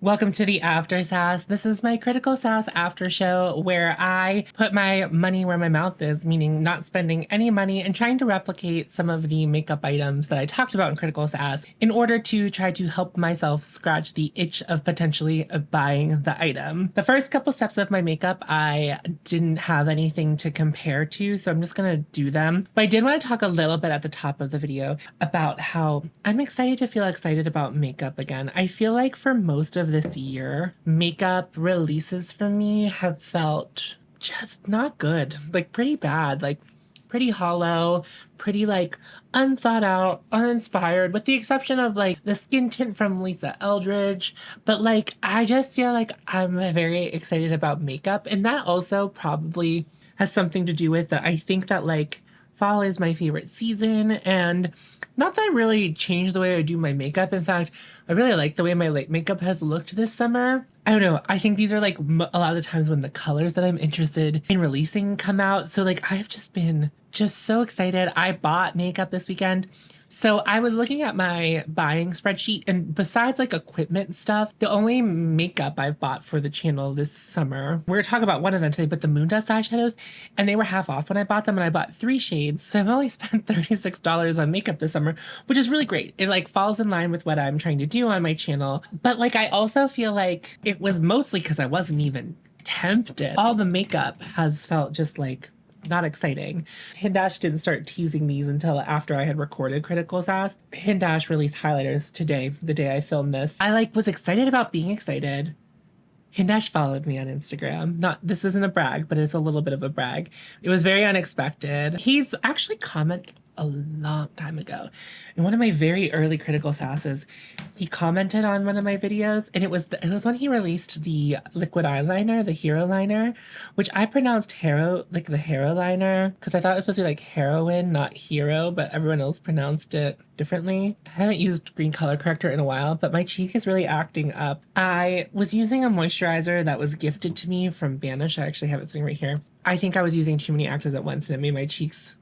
Welcome to the After Sass. This is my Critical Sass after show where I put my money where my mouth is, meaning not spending any money and trying to replicate some of the makeup items that I talked about in Critical Sass in order to try to help myself scratch the itch of potentially buying the item. The first couple steps of my makeup, I didn't have anything to compare to, so I'm just gonna do them. But I did want to talk a little bit at the top of the video about how I'm excited to feel excited about makeup again. I feel like for most of this year, makeup releases for me have felt just not good, like pretty bad, like pretty hollow, pretty like unthought out, uninspired, with the exception of like the skin tint from Lisa Eldridge. But like, I just feel like I'm very excited about makeup. And that also probably has something to do with that. I think that like fall is my favorite season, and not that I really changed the way I do my makeup. In fact, I really like the way my makeup has looked this summer. I don't know. I think these are like a lot of the times when the colors that I'm interested in releasing come out. So like I've just been so excited. I bought makeup this weekend. So I was looking at my buying spreadsheet, and besides like equipment stuff, the only makeup I've bought for the channel this summer, we're gonna talk about one of them today, but the Moondust eyeshadows, and they were half off when I bought them, and I bought 3 shades. So I've only spent $36 on makeup this summer, which is really great. It like falls in line with what I'm trying to do on my channel. But like, I also feel like it was mostly because I wasn't even tempted. All the makeup has felt just like not exciting. Hindash didn't start teasing these until after I had recorded Critical Sass. Hindash released highlighters today, the day I filmed this. I like was excited about being excited. Hindash followed me on Instagram. This isn't a brag, but it's a little bit of a brag. It was very unexpected. He's actually commented a long time ago. In one of my very early Critical Sasses, he commented on one of my videos, and it was when he released the liquid eyeliner, the hero liner, which I pronounced hero, like the hero liner, because I thought it was supposed to be like heroine, not hero, but everyone else pronounced it differently. I haven't used green color corrector in a while, but my cheek is really acting up. I was using a moisturizer that was gifted to me from Vanish. I actually have it sitting right here. I think I was using too many actives at once, and it made my cheeks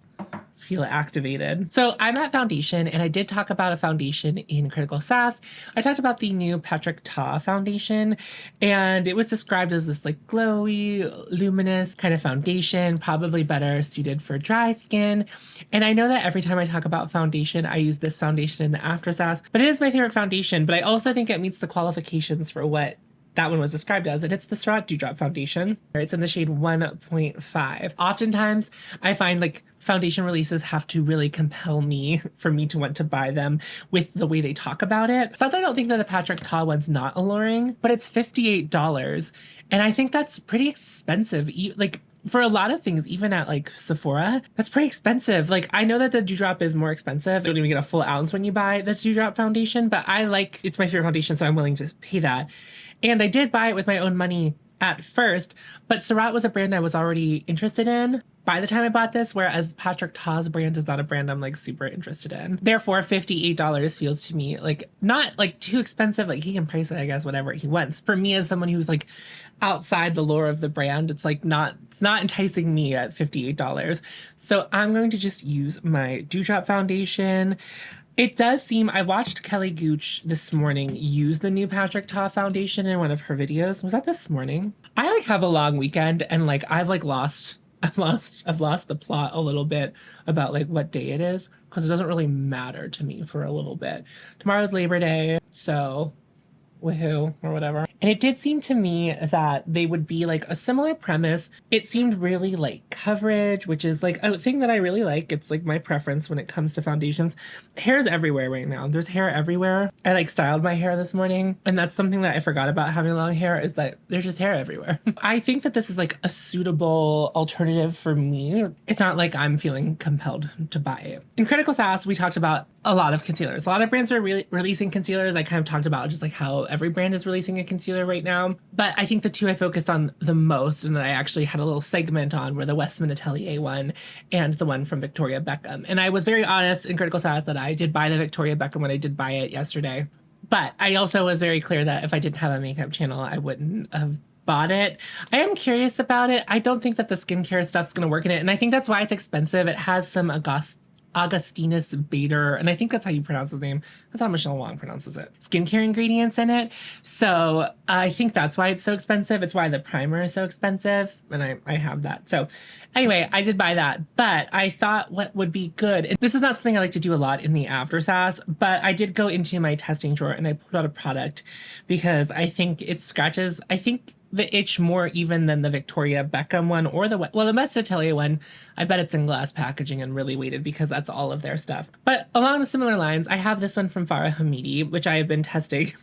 feel activated. So I'm at foundation, and I did talk about a foundation in Critical Sass. I talked about the new Patrick Ta foundation, and it was described as this like glowy, luminous kind of foundation, probably better suited for dry skin. And I know that every time I talk about foundation, I use this foundation in the After Sass, but it is my favorite foundation. But I also think it meets the qualifications for what that one was described as, and it's the Syrah Dewdrop foundation. It's in the shade 1.5. Oftentimes, I find like foundation releases have to really compel me for me to want to buy them with the way they talk about it. It's not that I don't think that the Patrick Ta one's not alluring, but it's $58. And I think that's pretty expensive. Like, for a lot of things, even at like Sephora, that's pretty expensive. Like, I know that the Dewdrop is more expensive. You don't even get a full ounce when you buy the Dewdrop foundation, but it's my favorite foundation, so I'm willing to pay that. And I did buy it with my own money at first, but Syrah was a brand I was already interested in by the time I bought this, whereas Patrick Ta's brand is not a brand I'm like super interested in. Therefore, $58 feels to me like not like too expensive. Like, he can price it, I guess, whatever he wants. For me, as someone who's like outside the lore of the brand, it's not enticing me at $58. So I'm going to just use my Dewdrop foundation. It does seem, I watched Kelly Gooch this morning use the new Patrick Ta foundation in one of her videos. Was that this morning? I like have a long weekend, and like I've lost the plot a little bit about like what day it is, because it doesn't really matter to me for a little bit. Tomorrow's Labor Day, so woohoo, or whatever. And it did seem to me that they would be like a similar premise. It seemed really like coverage, which is like a thing that I really like. It's like my preference when it comes to foundations. Hair is everywhere right now. There's hair everywhere. I like styled my hair this morning, and that's something that I forgot about having long hair, is that there's just hair everywhere. I think that this is like a suitable alternative for me. It's not like I'm feeling compelled to buy it. In Critical Sass, we talked about a lot of concealers. A lot of brands are releasing concealers. I kind of talked about just like how every brand is releasing a concealer right now. But I think the two I focused on the most, and that I actually had a little segment on, were the Westman Atelier one and the one from Victoria Beckham. And I was very honest in Critical Sass that I did buy the Victoria Beckham one. I did buy it yesterday. But I also was very clear that if I didn't have a makeup channel, I wouldn't have bought it. I am curious about it. I don't think that the skincare stuff's going to work in it. And I think that's why it's expensive. It has some Augustinus Bader, and I think that's how you pronounce his name. That's how Michelle Wong pronounces it. Skincare ingredients in it. So I think that's why it's so expensive. It's why the primer is so expensive, and I have that. So anyway, I did buy that, but I thought what would be good. And this is not something I like to do a lot in the aftersass, but I did go into my testing drawer and I pulled out a product because I think it scratches, I think, the itch more even than the Victoria Beckham one or the Atelier one. I bet it's in glass packaging and really weighted because that's all of their stuff. But along the similar lines, I have this one from Farah Hamidi, which I have been testing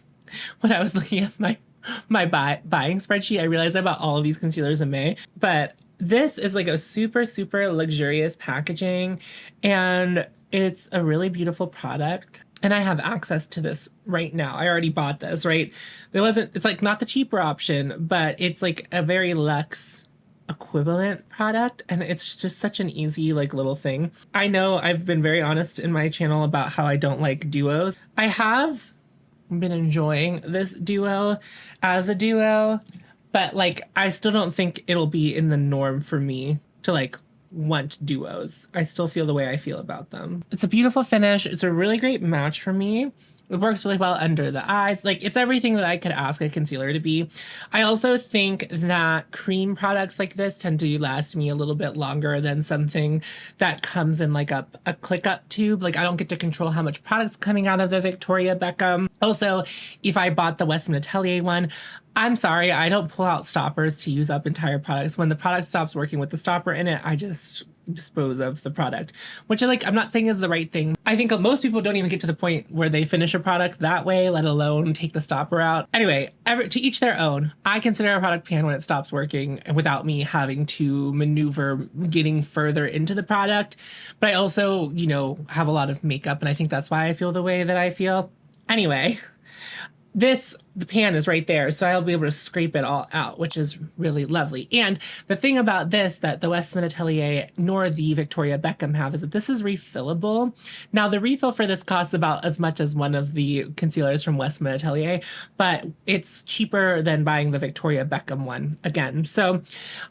when I was looking at my buying spreadsheet. I realized I bought all of these concealers in May, but this is like a super, super luxurious packaging, and it's a really beautiful product. And I have access to this right now. I already bought this, right? It's like not the cheaper option, but it's like a very luxe equivalent product. And it's just such an easy, like, little thing. I know I've been very honest in my channel about how I don't like duos. I have been enjoying this duo as a duo, but like, I still don't think it'll be in the norm for me to like want duos. I still feel the way I feel about them. It's a beautiful finish. It's a really great match for me. It works really well under the eyes. Like, it's everything that I could ask a concealer to be. I also think that cream products like this tend to last me a little bit longer than something that comes in like a click up tube. Like, I don't get to control how much product's coming out of the Victoria Beckham. Also, if I bought the Westman Atelier one, I'm sorry, I don't pull out stoppers to use up entire products. When the product stops working with the stopper in it, I just dispose of the product, which I'm not saying is the right thing. I think most people don't even get to the point where they finish a product that way, let alone take the stopper out. Anyway, to each their own. I consider a product pan when it stops working without me having to maneuver getting further into the product. But I also, have a lot of makeup, and I think that's why I feel the way that I feel. Anyway, the pan is right there, so I'll be able to scrape it all out, which is really lovely. And the thing about this that the Westman Atelier nor the Victoria Beckham have is that this is refillable. Now, the refill for this costs about as much as one of the concealers from Westman Atelier, but it's cheaper than buying the Victoria Beckham one again. So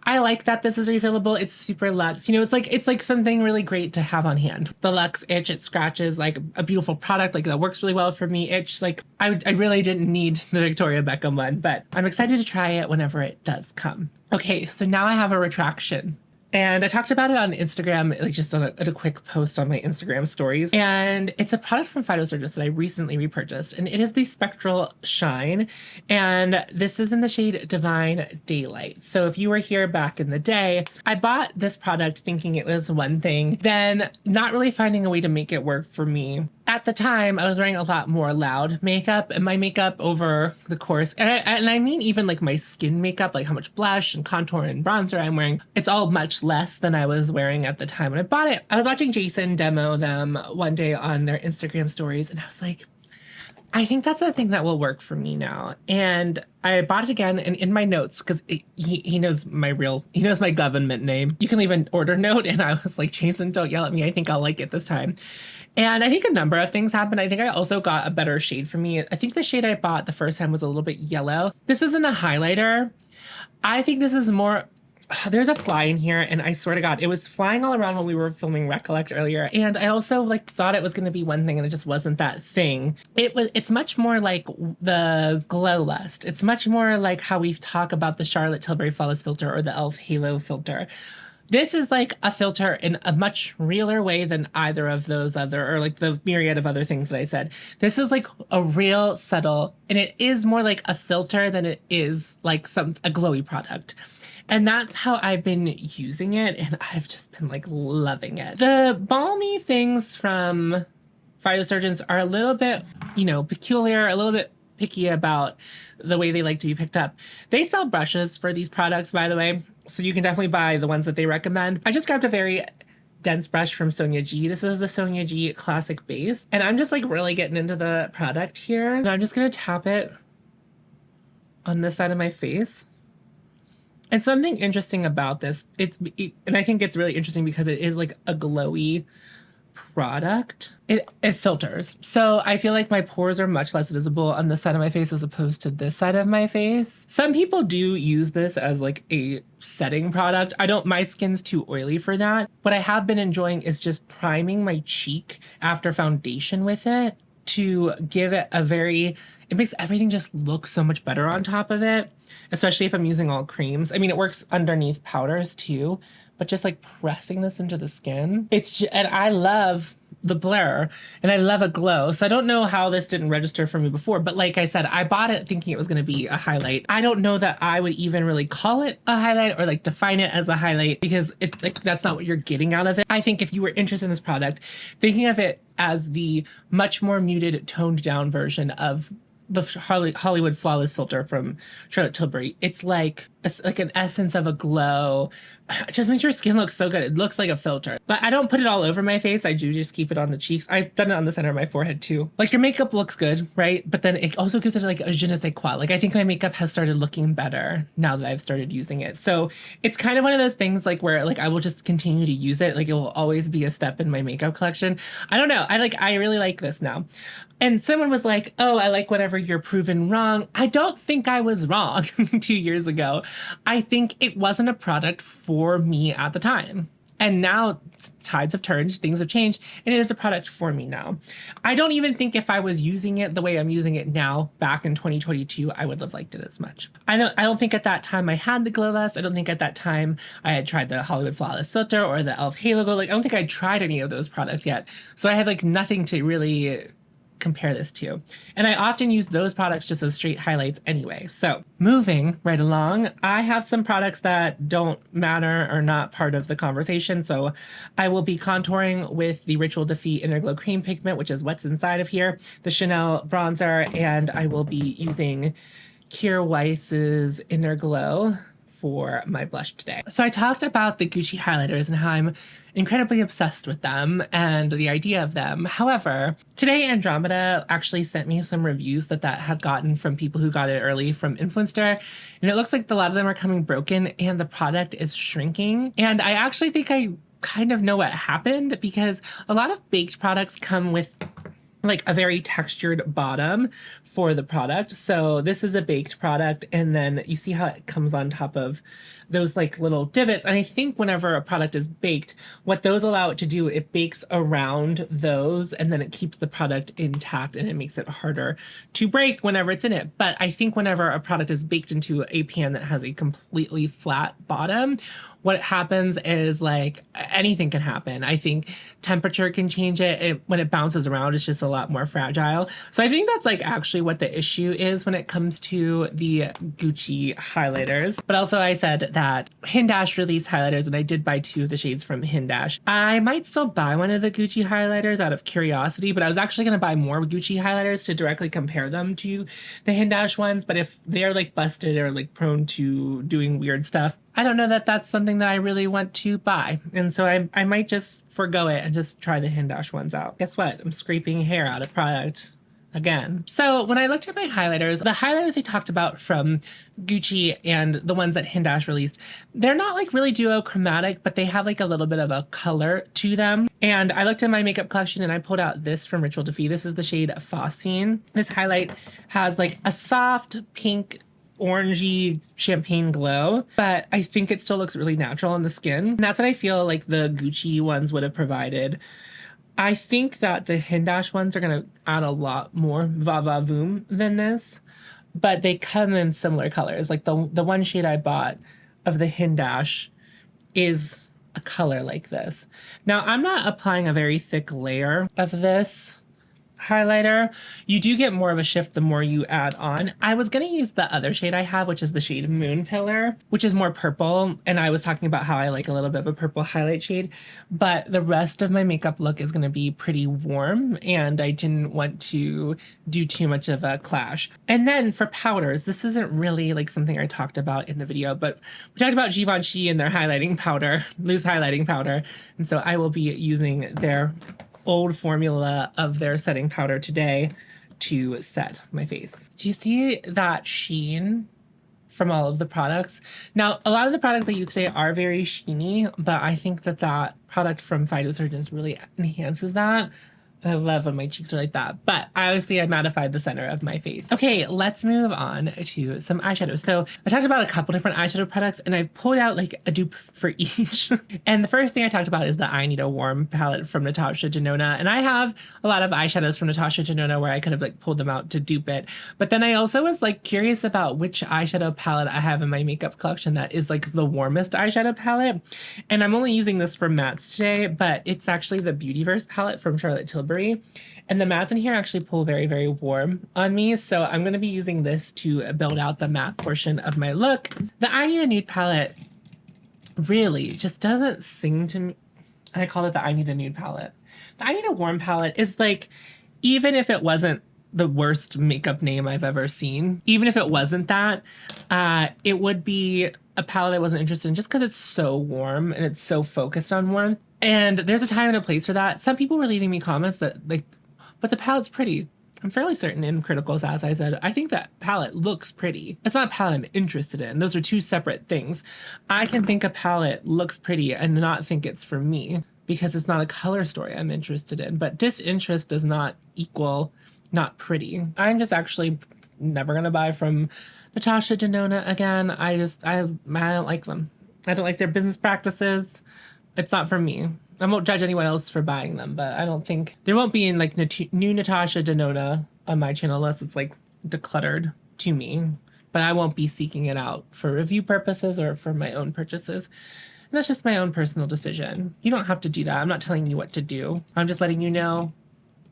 I like that this is refillable. It's super luxe. It's like something really great to have on hand. The luxe itch, it scratches like a beautiful product. Like, that works really well for me. Itch, like, I really didn't need the Victoria Beckham one, but I'm excited to try it whenever it does come. Okay, so now I have a retraction. And I talked about it on Instagram, like just on a quick post on my Instagram stories. And it's a product from Phytosurgence that I recently repurchased. And it is the Spectral Shine. And this is in the shade Divine Daylight. So if you were here back in the day, I bought this product thinking it was one thing, then not really finding a way to make it work for me. At the time, I was wearing a lot more loud makeup, and my makeup over the course, and I mean even like my skin makeup, like how much blush and contour and bronzer I'm wearing, it's all much less than I was wearing at the time when I bought it. I was watching Jason demo them one day on their Instagram stories, and I was like, I think that's the thing that will work for me now. And I bought it again, and in my notes, because he knows he knows my government name. You can leave an order note, and I was like, Jason, don't yell at me. I think I'll like it this time. And I think a number of things happened. I think I also got a better shade for me. I think the shade I bought the first time was a little bit yellow. This isn't a highlighter. I think this is more... There's a fly in here, and I swear to God, it was flying all around when we were filming Recollect earlier. And I also thought it was going to be one thing, and it just wasn't that thing. It's much more like the Glow Lust. It's much more like how we talk about the Charlotte Tilbury Flawless filter or the e.l.f. Halo filter. This is like a filter in a much realer way than either of those or like the myriad of other things that I said. This is like a real subtle, and it is more like a filter than it is like a glowy product. And that's how I've been using it, and I've just been like loving it. The balmy things from Phytosurgence are a little bit, peculiar, a little bit picky about the way they like to be picked up. They sell brushes for these products, by the way, so you can definitely buy the ones that they recommend. I just grabbed a very dense brush from Sonia G. This is the Sonia G Classic Base, and I'm just like really getting into the product here. And I'm just gonna tap it on this side of my face. And something interesting about this, and I think it's really interesting because it is like a glowy product, it filters. So I feel like my pores are much less visible on this side of my face as opposed to this side of my face. Some people do use this as like a setting product. My skin's too oily for that. What I have been enjoying is just priming my cheek after foundation with it to give it it makes everything just look so much better on top of it, especially if I'm using all creams. I mean, it works underneath powders too, but just like pressing this into the skin, and I love the blur and I love a glow. So I don't know how this didn't register for me before, but like I said, I bought it thinking it was going to be a highlight. I don't know that I would even really call it a highlight or like define it as a highlight because that's not what you're getting out of it. I think if you were interested in this product, thinking of it as the much more muted, toned down version of the Hollywood Flawless filter from Charlotte Tilbury. It's like an essence of a glow. It just makes your skin look so good. It looks like a filter. But I don't put it all over my face. I do just keep it on the cheeks. I've done it on the center of my forehead too. Like your makeup looks good, right? But then it also gives it like a je ne sais quoi. Like I think my makeup has started looking better now that I've started using it. So it's kind of one of those things like where like I will just continue to use it. Like it will always be a step in my makeup collection. I don't know. I really like this now. And someone was like, oh, I like whenever you're proven wrong. I don't think I was wrong 2 years ago. I think it wasn't a product for me at the time. And now tides have turned, things have changed, and it is a product for me now. I don't even think if I was using it the way I'm using it now, back in 2022, I would have liked it as much. I don't think at that time I had the Glow Lust. I don't think at that time I had tried the Hollywood Flawless filter or the e.l.f. Halo Glow. Like I don't think I tried any of those products yet. So I had like nothing to really compare this to. And I often use those products just as straight highlights anyway. So moving right along, I have some products that don't matter or not part of the conversation. So I will be contouring with the Ritual Defeat Inner Glow Cream Pigment, which is what's inside of here, the Chanel bronzer, and I will be using Kierra Weiss's Inner Glow for my blush today. So I talked about the Gucci highlighters and how I'm incredibly obsessed with them and the idea of them. However, today Andromeda actually sent me some reviews that had gotten from people who got it early from Influencer. And it looks like a lot of them are coming broken and the product is shrinking. And I actually think I kind of know what happened because a lot of baked products come with like a very textured bottom for the product. So this is a baked product, and then you see how it comes on top of those like little divots. And I think whenever a product is baked, what those allow it to do, it bakes around those and then it keeps the product intact and it makes it harder to break whenever it's in it. But I think whenever a product is baked into a pan that has a completely flat bottom, what happens is like anything can happen. I think temperature can change it. When it bounces around, it's just a lot more fragile. So I think that's like actually what the issue is when it comes to the Gucci highlighters. But also I said that Hindash released highlighters and I did buy 2 of the shades from Hindash. I might still buy one of the Gucci highlighters out of curiosity, but I was actually going to buy more Gucci highlighters to directly compare them to the Hindash ones. But if they're like busted or like prone to doing weird stuff, I don't know that that's something that I really want to buy. And so I might just forgo it and just try the Hindash ones out. Guess what? I'm scraping hair out of product again. So when I looked at my highlighters, the highlighters I talked about from Gucci and the ones that Hindash released, they're not like really duochromatic, but they have like a little bit of a color to them. And I looked in my makeup collection and I pulled out this from Ritual Defeat. This is the shade Phosphine. This highlight has like a soft pink orangey champagne glow, but I think it still looks really natural on the skin. And that's what I feel like the Gucci ones would have provided. I think that the Hindash ones are going to add a lot more va-va-voom than this, but they come in similar colors. Like the one shade I bought of the Hindash is a color like this. Now, I'm not applying a very thick layer of this highlighter. You do get more of a shift the more you add on. I was going to use the other shade I have, which is the shade Moon Pillar, which is more purple. And I was talking about how I like a little bit of a purple highlight shade, but the rest of my makeup look is going to be pretty warm and I didn't want to do too much of a clash. And then for powders, this isn't really like something I talked about in the video, but we talked about Givenchy and their highlighting powder, loose highlighting powder. And so I will be using their old formula of their setting powder today to set my face. Do you see that sheen from all of the products. Now, a lot of the products I use today are very sheeny, but I think that that product from Phytosurgence really enhances that. I love when my cheeks are like that, but obviously I mattified the center of my face. Okay, let's move on to some eyeshadows. So I talked about a couple different eyeshadow products and I've pulled out like a dupe for each. And the first thing I talked about is the I Need a Warm palette from Natasha Denona. And I have a lot of eyeshadows from Natasha Denona where I kind of like pulled them out to dupe it. But then I also was like curious about which eyeshadow palette I have in my makeup collection that is like the warmest eyeshadow palette. And I'm only using this for mattes today, but it's actually the Beautyverse palette from Charlotte Tilbury. And the mattes in here actually pull very, very warm on me. So I'm going to be using this to build out the matte portion of my look. The I Need a Nude palette really just doesn't sing to me. I call it the I Need a Nude palette. The I Need a Warm palette is like, even if it wasn't the worst makeup name I've ever seen, even if it wasn't that, it would be a palette I wasn't interested in just because it's so warm and it's so focused on warmth. And there's a time and a place for that. Some people were leaving me comments that like, but the palette's pretty. I'm fairly certain in Critical Sass I said, I think that palette looks pretty. It's not a palette I'm interested in. Those are two separate things. I can think a palette looks pretty and not think it's for me because it's not a color story I'm interested in. But disinterest does not equal not pretty. I'm just actually never going to buy from Natasha Denona again. I don't like them. I don't like their business practices. It's not for me. I won't judge anyone else for buying them, but I don't think there won't be like new Natasha Denona on my channel unless it's like decluttered to me. But I won't be seeking it out for review purposes or for my own purchases. And that's just my own personal decision. You don't have to do that. I'm not telling you what to do. I'm just letting you know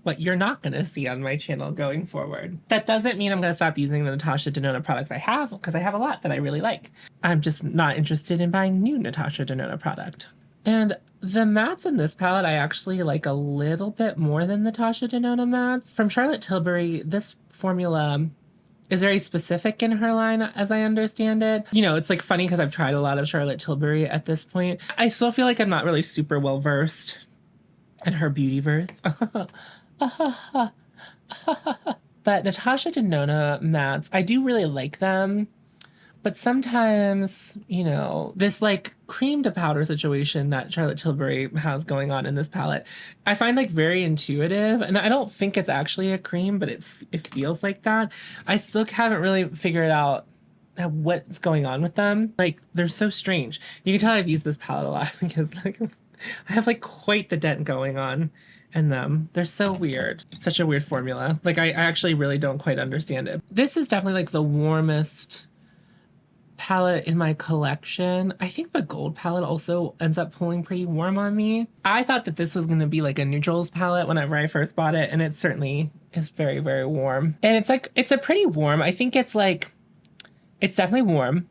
what you're not going to see on my channel going forward. That doesn't mean I'm going to stop using the Natasha Denona products I have, because I have a lot that I really like. I'm just not interested in buying new Natasha Denona product. And the mattes in this palette, I actually like a little bit more than Natasha Denona mattes. From Charlotte Tilbury, this formula is very specific in her line, as I understand it. You know, it's like funny because I've tried a lot of Charlotte Tilbury at this point. I still feel like I'm not really super well versed in her Beautyverse. But Natasha Denona mattes, I do really like them. But sometimes, you know, this like cream to powder situation that Charlotte Tilbury has going on in this palette, I find like very intuitive. And I don't think it's actually a cream, but it feels like that. I still haven't really figured out what's going on with them. Like, they're so strange. You can tell I've used this palette a lot because like I have like quite the dent going on in them. They're so weird. Such a weird formula. Like, I actually really don't quite understand it. This is definitely like the warmest palette in my collection. I think the gold palette also ends up pulling pretty warm on me. I thought that this was going to be like a neutrals palette whenever I first bought it, and it certainly is very, very warm. And it's like, it's a pretty warm. I think it's like, it's definitely warm.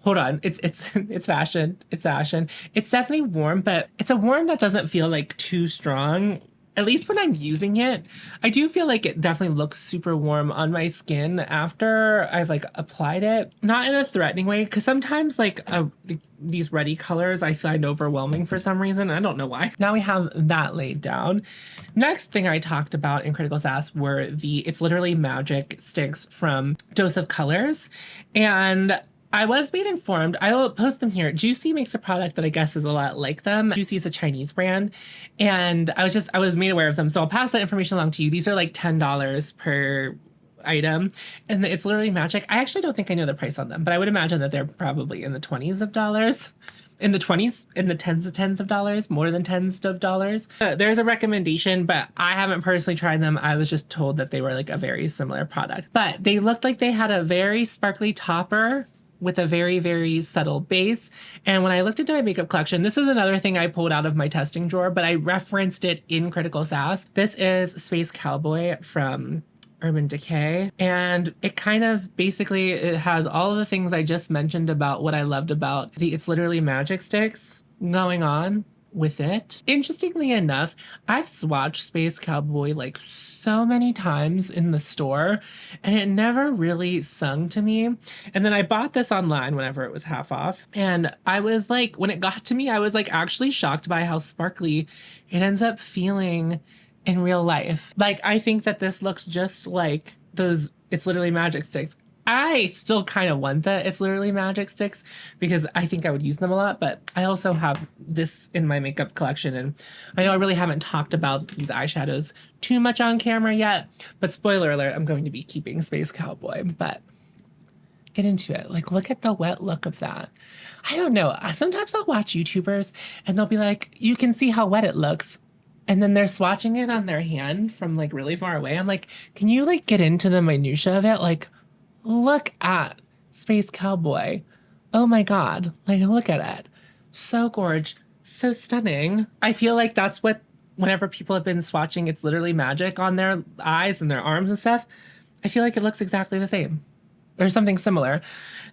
Hold on, it's fashion. It's fashion. It's definitely warm, but it's a warm that doesn't feel like too strong. At least when I'm using it, I do feel like it definitely looks super warm on my skin after I've like applied it. Not in a threatening way, because sometimes like these ready colors I find overwhelming for some reason. I don't know why. Now we have that laid down. Next thing I talked about in Critical Sass were the It's Literally Magic sticks from Dose of Colors. And I was being informed, I will post them here. Juicy makes a product that I guess is a lot like them. Juicy is a Chinese brand, and I was made aware of them. So I'll pass that information along to you. These are like $10 per item, and It's Literally Magic. I actually don't think I know the price on them, but I would imagine that they're probably in the 20s of dollars. In the 20s, in the tens of dollars, more than tens of dollars. There's a recommendation, but I haven't personally tried them. I was just told that they were like a very similar product. But they looked like they had a very sparkly topper with a very, very subtle base. And when I looked into my makeup collection, this is another thing I pulled out of my testing drawer, but I referenced it in Critical Sass. This is Space Cowboy from Urban Decay. And it kind of basically, it has all of the things I just mentioned about what I loved about the It's Literally Magic sticks going on with it. Interestingly enough, I've swatched Space Cowboy like so many times in the store, and it never really sung to me. And then I bought this online whenever it was half off, and I was like, when it got to me, I was like actually shocked by how sparkly it ends up feeling in real life. Like, I think that this looks just like those It's Literally Magic sticks I still kind of want the It's Literally Magic sticks because I think I would use them a lot, but I also have this in my makeup collection, and I know I really haven't talked about these eyeshadows too much on camera yet, but spoiler alert, I'm going to be keeping Space Cowboy, but get into it. Like, look at the wet look of that. I don't know. Sometimes I'll watch YouTubers and they'll be like, you can see how wet it looks. And then they're swatching it on their hand from like really far away. I'm like, can you like get into the minutia of it? Like, look at Space Cowboy. Oh my God. Like, look at it. So gorge. So stunning. I feel like that's what, whenever people have been swatching It's Literally Magic on their eyes and their arms and stuff, I feel like it looks exactly the same or something similar.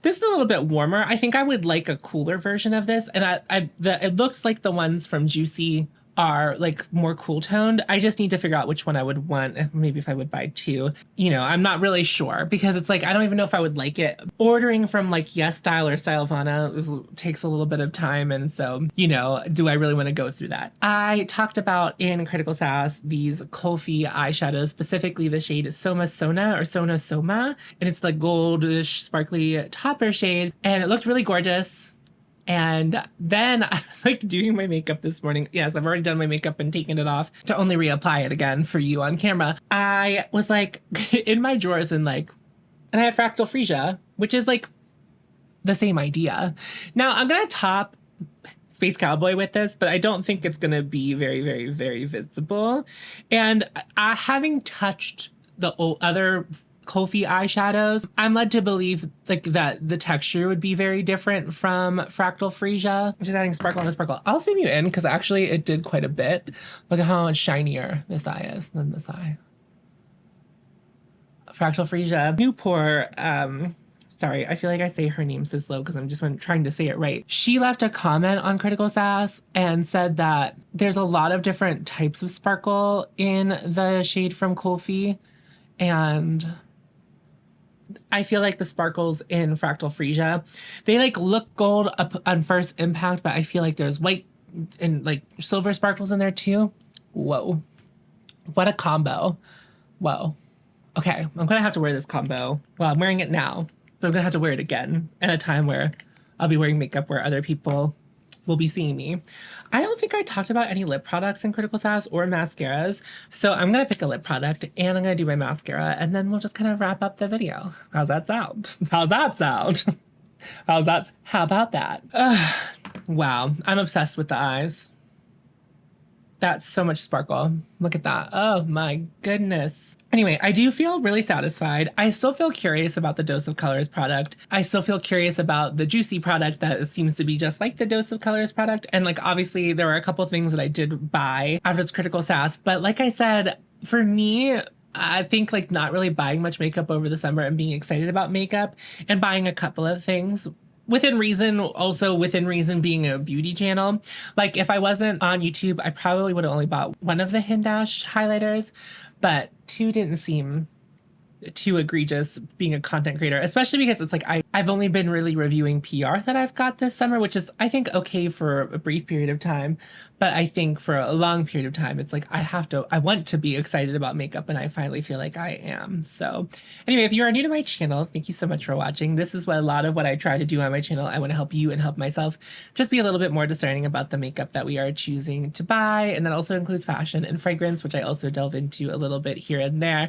This is a little bit warmer. I think I would like a cooler version of this. And it looks like the ones from Juicy are like more cool toned. I just need to figure out which one I would want, maybe if I would buy two. You know, I'm not really sure because it's like, I don't even know if I would like it. Ordering from like Yes Style or Stylovana takes a little bit of time. And so, you know, do I really want to go through that? I talked about in Critical Sass these Kulfi eyeshadows, specifically the shade Sona or Soma. And it's like goldish, sparkly topper shade. And it looked really gorgeous. And then I was like doing my makeup this morning. Yes, I've already done my makeup and taken it off to only reapply it again for you on camera. I was like in my drawers and I had Fractal Freesia, which is like the same idea. Now I'm going to top Space Cowboy with this, but I don't think it's going to be very, very, very visible. And having touched the other Kulfi eyeshadows, I'm led to believe like that the texture would be very different from Fractal Freesia, which is adding sparkle on a sparkle. I'll zoom you in because actually it did quite a bit. Look at how much shinier this eye is than this eye. Fractal Freesia. New pour, sorry, I feel like I say her name so slow because I'm just trying to say it right. She left a comment on Critical Sass and said that there's a lot of different types of sparkle in the shade from Kulfi, and I feel like the sparkles in Fractal Freesia, they like look gold up on first impact, but I feel like there's white and like silver sparkles in there too. Whoa. What a combo. Whoa. Okay, I'm gonna have to wear this combo. Well, I'm wearing it now, but I'm gonna have to wear it again at a time where I'll be wearing makeup where other people will be seeing me. I don't think I talked about any lip products in Critical Sass or mascaras. So I'm going to pick a lip product and I'm going to do my mascara and then we'll just kind of wrap up the video. How's that sound? How's that sound? How about that? Wow. I'm obsessed with the eyes. That's so much sparkle. Look at that. Oh my goodness. Anyway, I do feel really satisfied. I still feel curious about the Dose of Colors product. I still feel curious about the Juicy product that seems to be just like the Dose of Colors product. And like, obviously there were a couple things that I did buy after its Critical Sass. But like I said, for me, I think like not really buying much makeup over the summer and being excited about makeup and buying a couple of things within reason, also within reason being a beauty channel. Like if I wasn't on YouTube, I probably would have only bought one of the Hindash highlighters, but two didn't seem too egregious being a content creator, especially because it's like I've only been really reviewing PR that I've got this summer, which is I think okay for a brief period of time, but I think for a long period of time it's like I want to be excited about makeup and I finally feel like I am. So anyway, if you are new to my channel, thank you so much for watching. This is what a lot of what I try to do on my channel. I want to help you and help myself just be a little bit more discerning about the makeup that we are choosing to buy, and that also includes fashion and fragrance, which I also delve into a little bit here and there.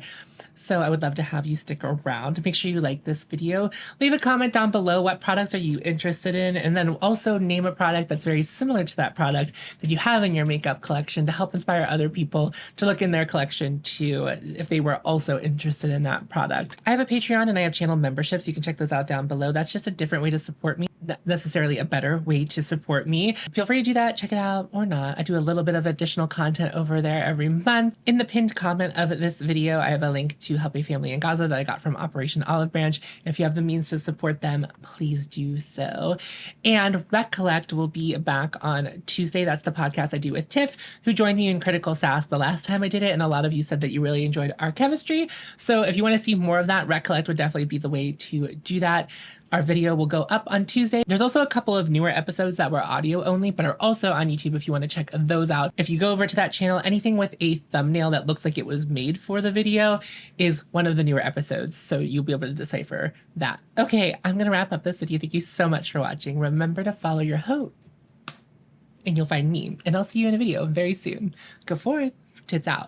So I would love to have you stick around. Make sure you like this video. Leave a comment down below. What products are you interested in? And then also name a product that's very similar to that product that you have in your makeup collection to help inspire other people to look in their collection too, if they were also interested in that product. I have a Patreon and I have channel memberships. You can check those out down below. That's just a different way to support me. Not necessarily a better way to support me. Feel free to do that, check it out or not. I do a little bit of additional content over there every month. In the pinned comment of this video, I have a link to Help a Family in Gaza that I got from Operation Olive Branch. If you have the means to support them, please do so. And Recollect will be back on Tuesday. That's the podcast I do with Tiff, who joined me in Critical Sass the last time I did it, and a lot of you said that you really enjoyed our chemistry. So if you want to see more of that, Recollect would definitely be the way to do that. Our video will go up on Tuesday. There's also a couple of newer episodes that were audio only, but are also on YouTube if you want to check those out. If you go over to that channel, anything with a thumbnail that looks like it was made for the video is one of the newer episodes, so you'll be able to decipher that. Okay, I'm going to wrap up this video. Thank you so much for watching. Remember to follow your haute, and you'll find me, and I'll see you in a video very soon. Go forth, tits out.